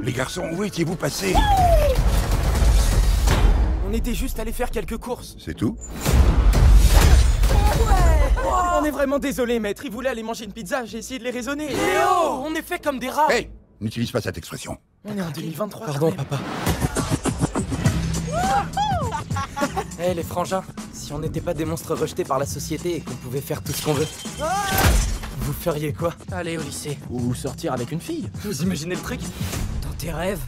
Les garçons, où étiez-vous passés? On était juste allés faire quelques courses. C'est tout? On est vraiment désolé, maître. Ils voulaient aller manger une pizza, j'ai essayé de les raisonner. Léo, on est fait comme des rats. Hey! N'utilise pas cette expression. On est en 2023. Pardon, papa. Hé, les frangins, si on n'était pas des monstres rejetés par la société et qu'on pouvait faire tout ce qu'on veut, vous feriez quoi? Aller au lycée. Ou sortir avec une fille? Vous imaginez le truc? Dans tes rêves?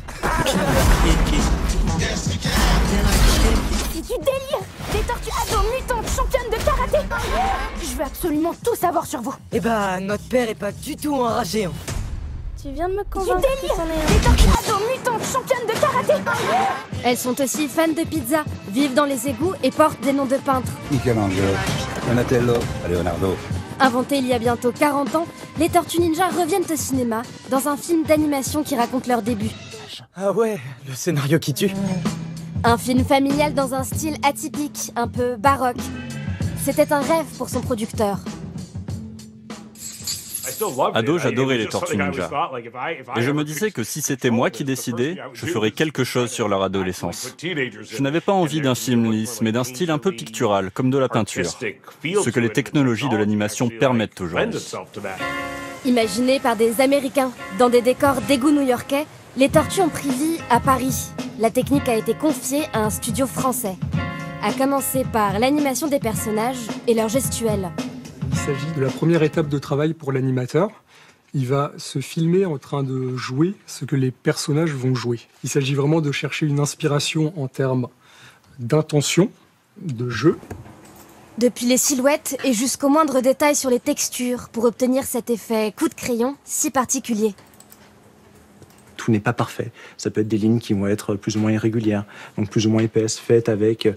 C'est du délire! Des tortues ados mutantes championnes de karaté! Je veux absolument tout savoir sur vous! Eh bah, notre père est pas du tout enragé. Hein. Tu viens de me convaincre. Du délire! Des tortues ados mutantes championnes de karaté! Elles sont aussi fans de pizza, vivent dans les égouts et portent des noms de peintres. Michelangelo, Donatello, Leonardo. Inventées il y a bientôt 40 ans, les Tortues Ninja reviennent au cinéma dans un film d'animation qui raconte leur début. Ah ouais, le scénario qui tue. Un film familial dans un style atypique, un peu baroque. C'était un rêve pour son producteur. Ado, j'adorais les Tortues Ninja. Et je me disais que si c'était moi qui décidais, je ferais quelque chose sur leur adolescence. Je n'avais pas envie d'un film lisse, mais d'un style un peu pictural, comme de la peinture. Ce que les technologies de l'animation permettent aujourd'hui. Imaginées par des Américains, dans des décors d'égouts new-yorkais, les tortues ont pris vie à Paris. La technique a été confiée à un studio français. À commencer par l'animation des personnages et leur gestuelle. Il s'agit de la première étape de travail pour l'animateur. Il va se filmer en train de jouer ce que les personnages vont jouer. Il s'agit vraiment de chercher une inspiration en termes d'intention, de jeu. Depuis les silhouettes et jusqu'au moindre détail sur les textures pour obtenir cet effet coup de crayon si particulier. Tout n'est pas parfait. Ça peut être des lignes qui vont être plus ou moins irrégulières, donc plus ou moins épaisses, faites avec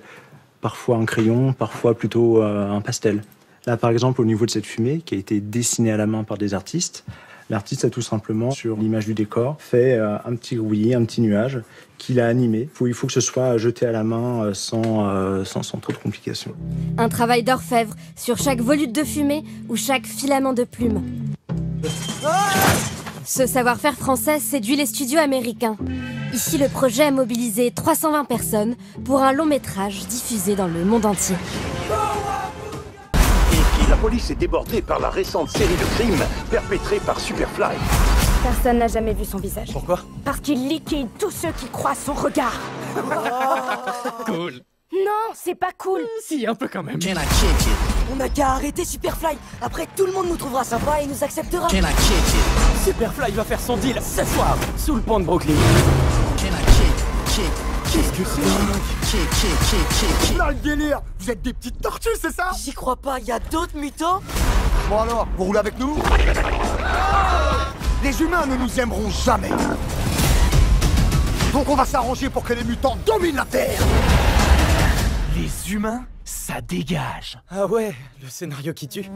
parfois un crayon, parfois plutôt un pastel. Là, par exemple, au niveau de cette fumée qui a été dessinée à la main par des artistes, l'artiste a tout simplement, sur l'image du décor, fait un petit grouillis, un petit nuage qu'il a animé. Il faut que ce soit jeté à la main sans trop de complications. Un travail d'orfèvre sur chaque volute de fumée ou chaque filament de plume. Ce savoir-faire français séduit les studios américains. Ici, le projet a mobilisé 320 personnes pour un long métrage diffusé dans le monde entier. La police est débordée par la récente série de crimes perpétrés par Superfly. Personne n'a jamais vu son visage. Pourquoi? Parce qu'il liquide tous ceux qui croient son regard. Cool. Non, c'est pas cool. Si, un peu quand même. On n'a qu'à arrêter Superfly. Après, tout le monde nous trouvera sympa et nous acceptera. Superfly va faire son deal ce soir, sous le pont de Brooklyn. Qu'est-ce que c'est? Là, le délire! Vous êtes des petites tortues, c'est ça? J'y crois pas, y a d'autres mutants? Bon alors, vous roulez avec nous? Les humains ne nous aimeront jamais. Donc on va s'arranger pour que les mutants dominent la Terre. Les humains, ça dégage. Ah ouais, le scénario qui tue.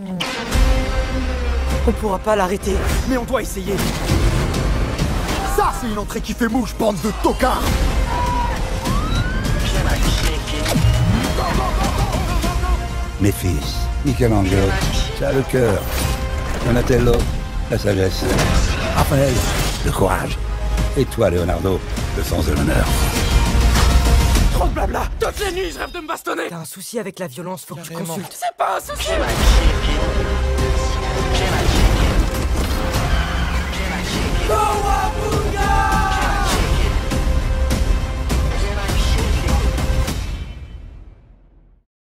On pourra pas l'arrêter. Mais on doit essayer. Ça, c'est une entrée qui fait mouche, bande de tocards. Mes fils, Michelangelo, ça a le cœur. Donatello, la sagesse. Raphaël, le courage. Et toi, Leonardo, le sens de l'honneur. Trop de blabla. Toutes les nuits, je rêve de me bastonner. T'as un souci avec la violence, faut que tu consultes. C'est pas un souci.